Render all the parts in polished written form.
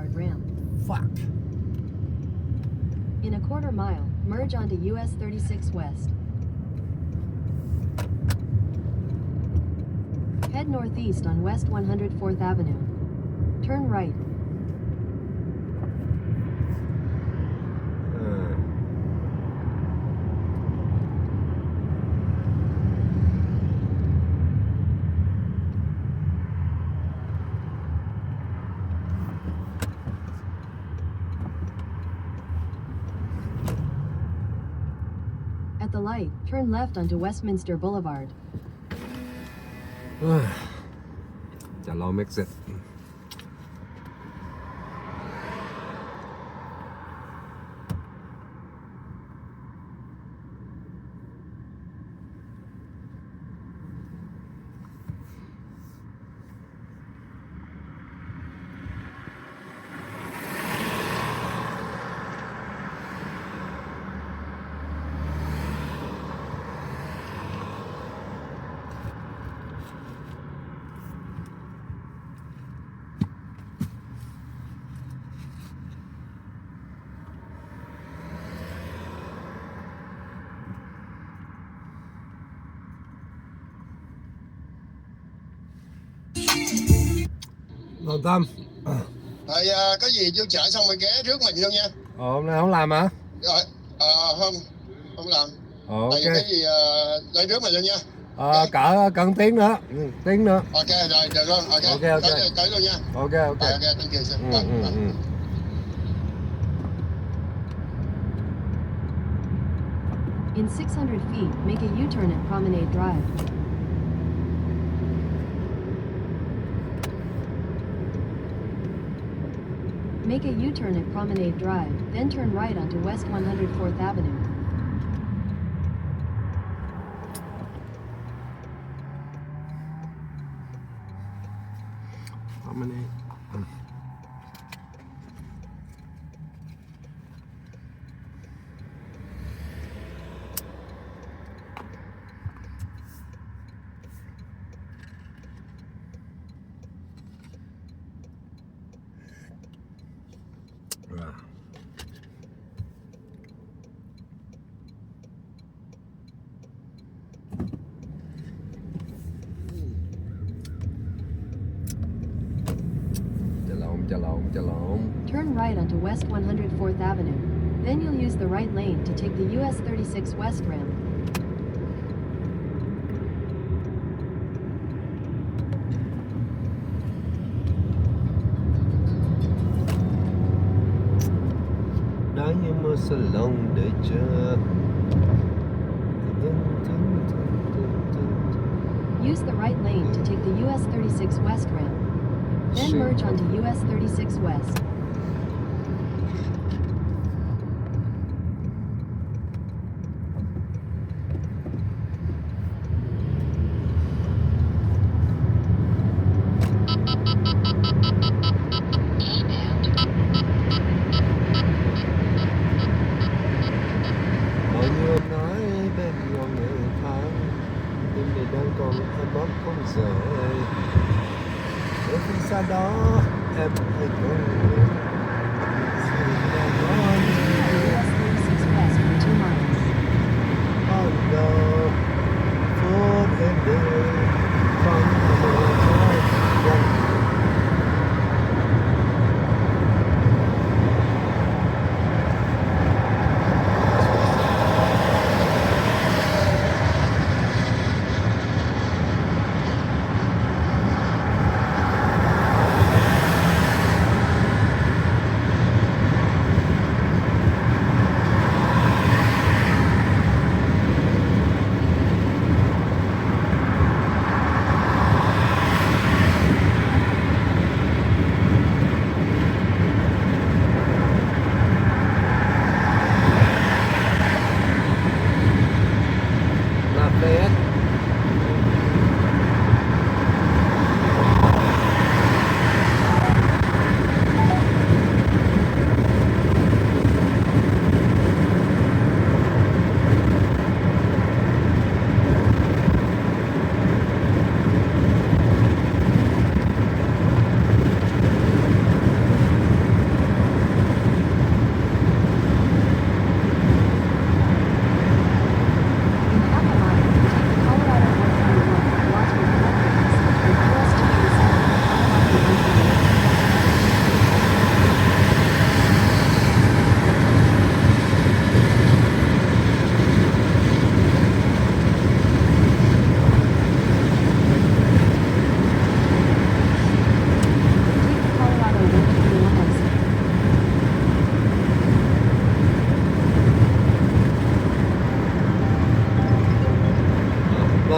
Boulevard ramp. Fuck. In a quarter mile, merge onto US 36 West. Head northeast on West 104th Avenue. Turn right. At the light, turn left onto Westminster Boulevard. Chả lo Brexit. Rồi Tâm. Rồi có gì vô chợ xong rồi ghé rước mình luôn nha. Hôm nay không làm hả? Rồi không làm. Ok. Tại vì cái gì lên rước mình luôn nha. Cỡ tiếng nữa. Tiếng nữa. Ok rồi được luôn. Ok. Tới luôn nha. Ok. Ok thank you. In 600 feet, make a U-turn at Promenade Drive. Make a U-turn at Promenade Drive, then turn right onto West 104th Avenue. Promenade. Turn right onto West 104th Avenue. Then you'll use the right lane to take the US 36 West ramp. Đã như mưa salon để chờ. Use the right lane to take the US 36 West ramp. Then merge onto US 36 West. Bao nhiêu nói bên ngọn ngày tháng, tim này đang còn thơm bóp không rời. Ở phía xa đó em hãy có người. US 36 West for 2 miles. Oh no, food and day, from the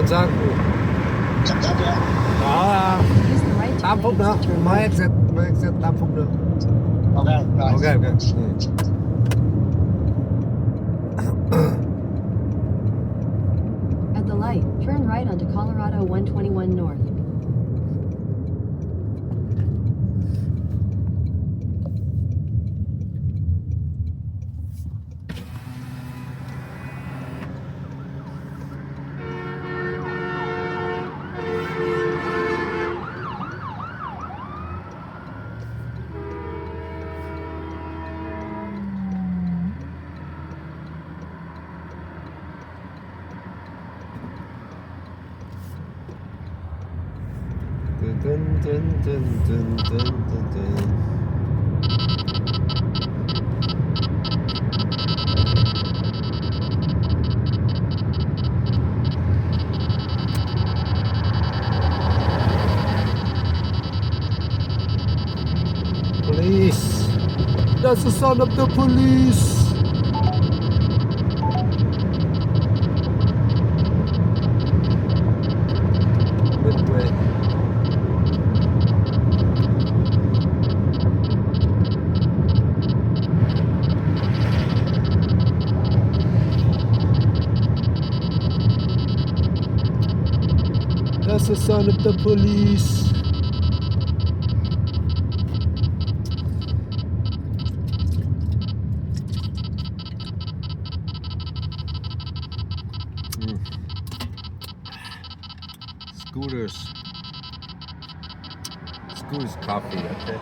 Còn sao? Sắp sắp rồi. Đó, Use the right 8 two phút nữa. lanes to turn Mới right. exit 8 phút nữa. Ok, rồi. Ok. At the light, turn right onto Colorado 121 North. Police. That's the sound of the police. Midway. That's the sound of the police. Scooters coffee, okay.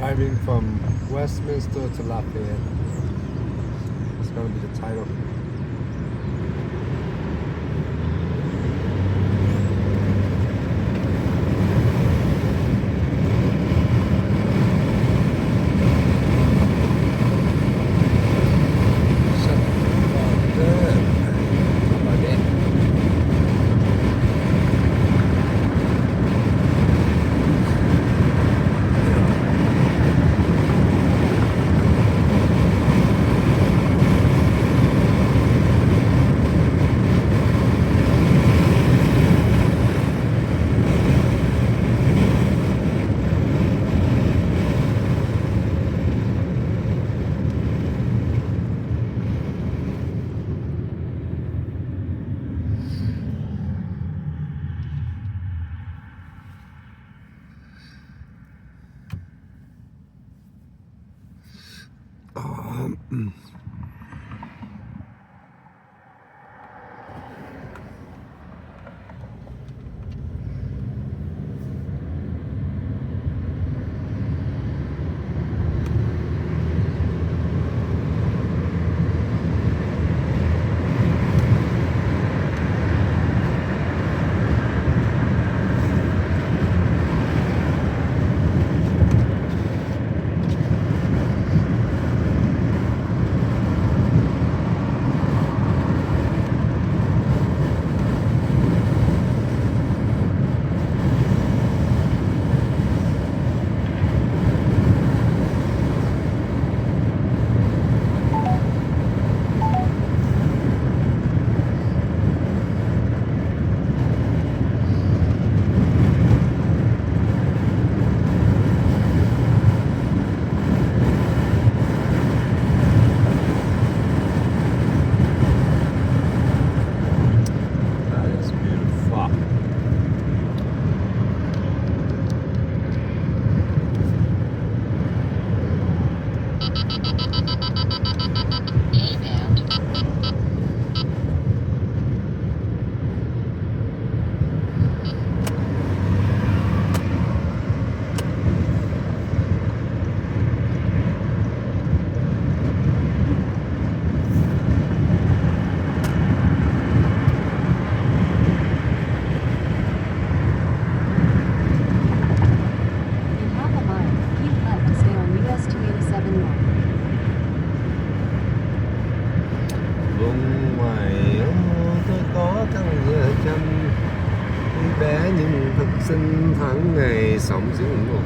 Driving from Westminster to Lafayette. It's gonna be the title. Sinh tháng ngày sống giữa một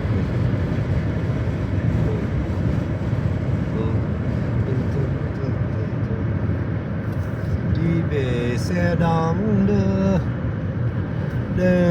đi về xe đón đưa